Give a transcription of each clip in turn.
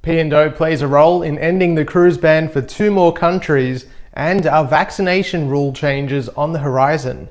P&O plays a role in ending the cruise ban for 2 more countries, and our vaccination rule changes on the horizon.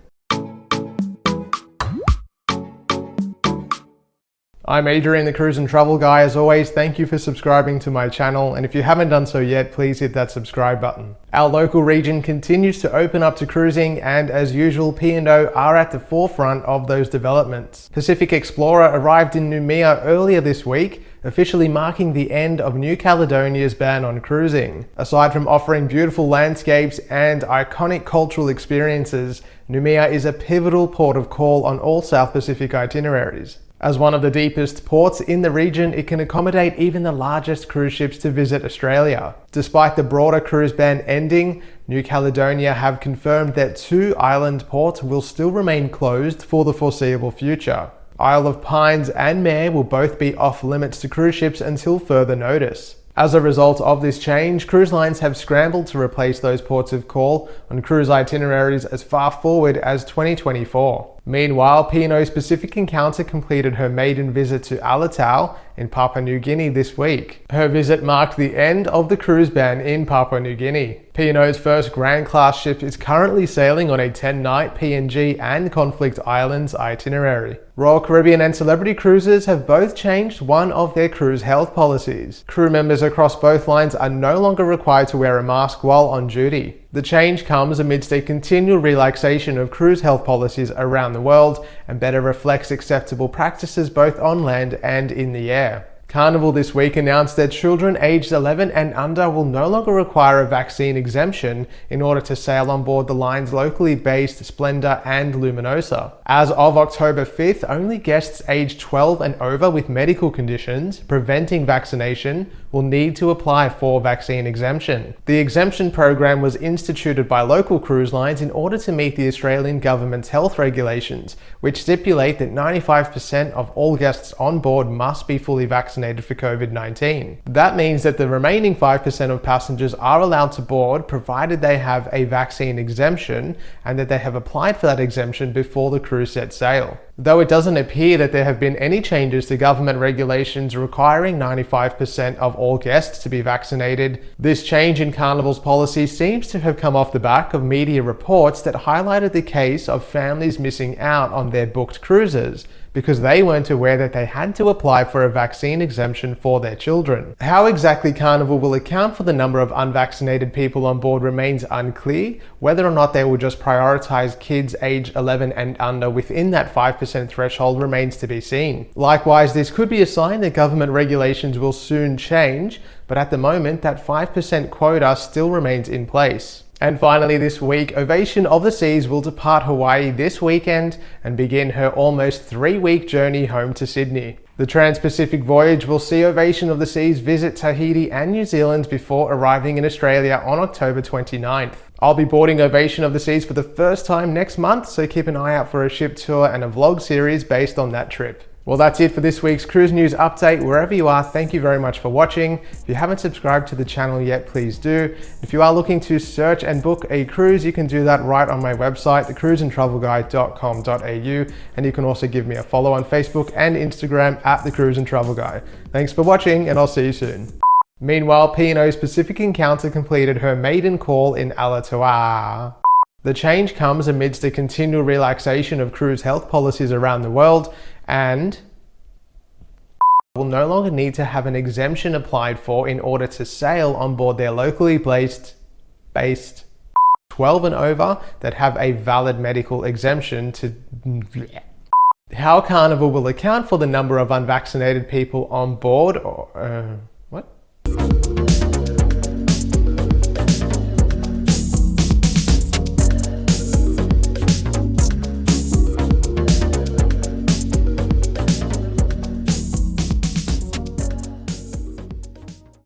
I'm Adrian, the Cruise and Travel Guy. As always, thank you for subscribing to my channel, and if you haven't done so yet, please hit that subscribe button. Our local region continues to open up to cruising, and as usual, P&O are at the forefront of those developments. Pacific Explorer arrived in Noumea earlier this week, officially marking the end of New Caledonia's ban on cruising. Aside from offering beautiful landscapes and iconic cultural experiences, Noumea is a pivotal port of call on all South Pacific itineraries. As one of the deepest ports in the region, it can accommodate even the largest cruise ships to visit Australia. Despite the broader cruise ban ending, New Caledonia have confirmed that 2 island ports will still remain closed for the foreseeable future. Isle of Pines and Mare will both be off limits to cruise ships until further notice. As a result of this change, cruise lines have scrambled to replace those ports of call on cruise itineraries as far forward as 2024. Meanwhile, P&O's Pacific Encounter completed her maiden visit to Alotau in Papua New Guinea this week. Her visit marked the end of the cruise ban in Papua New Guinea. P&O's first Grand Class ship is currently sailing on a 10-night PNG and Conflict Islands itinerary. Royal Caribbean and Celebrity Cruises have both changed one of their cruise health policies. Crew members across both lines are no longer required to wear a mask while on duty. The change comes amidst a continual relaxation of cruise health policies around the world and better reflects acceptable practices both on land and in the air. Carnival this week announced that children aged 11 and under will no longer require a vaccine exemption in order to sail on board the line's locally based Splendor and Luminosa. As of October 5th, only guests aged 12 and over with medical conditions preventing vaccination will need to apply for vaccine exemption. The exemption program was instituted by local cruise lines in order to meet the Australian government's health regulations, which stipulate that 95% of all guests on board must be fully vaccinated for COVID-19. That means that the remaining 5% of passengers are allowed to board provided they have a vaccine exemption and that they have applied for that exemption before the cruise sets sail. Though it doesn't appear that there have been any changes to government regulations requiring 95% of all guests to be vaccinated, this change in Carnival's policy seems to have come off the back of media reports that highlighted the case of families missing out on their booked cruises because they weren't aware that they had to apply for a vaccine exemption for their children. How exactly Carnival will account for the number of unvaccinated people on board remains unclear. Whether or not they will just prioritize kids aged 11 and under within that 5% threshold remains to be seen. Likewise, this could be a sign that government regulations will soon change, but at the moment, that 5% quota still remains in place. And finally this week, Ovation of the Seas will depart Hawaii this weekend and begin her almost 3-week journey home to Sydney. The Transpacific Voyage will see Ovation of the Seas visit Tahiti and New Zealand before arriving in Australia on October 29th. I'll be boarding Ovation of the Seas for the first time next month, so keep an eye out for a ship tour and a vlog series based on that trip. Well, that's it for this week's cruise news update. Wherever you are, thank you very much for watching. If you haven't subscribed to the channel yet, please do. If you are looking to search and book a cruise, you can do that right on my website, thecruiseandtravelguy.com.au, and you can also give me a follow on Facebook and Instagram at The Cruise and Travel Guy. Thanks for watching, and I'll see you soon. Meanwhile, P&O's Pacific Encounter completed her maiden call in Alotau. The change comes amidst a continual relaxation of cruise health policies around the world, and will no longer need to have an exemption applied for in order to sail on board their locally based 12 and over that have a valid medical exemption to... How Carnival will account for the number of unvaccinated people on board, or... what?